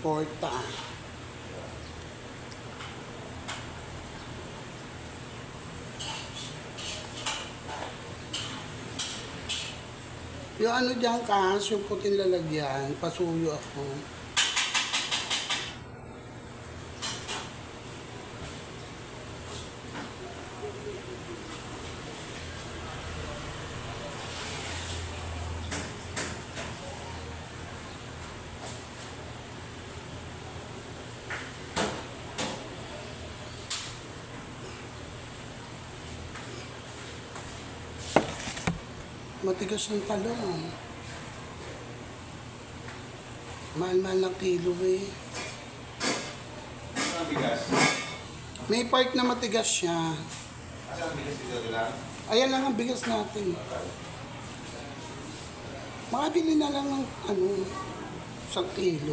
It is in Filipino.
Porta. Yung ano dyan kas, yung puting lalagyan, pasuyo ako. Matigas ng talong. Mahal-mahal ng kilo eh. Ano ang bigas? May part na matigas siya. Asa ang bigas dito lang? Ayan lang ang bigas natin. Makabili na lang ng 1 kilo.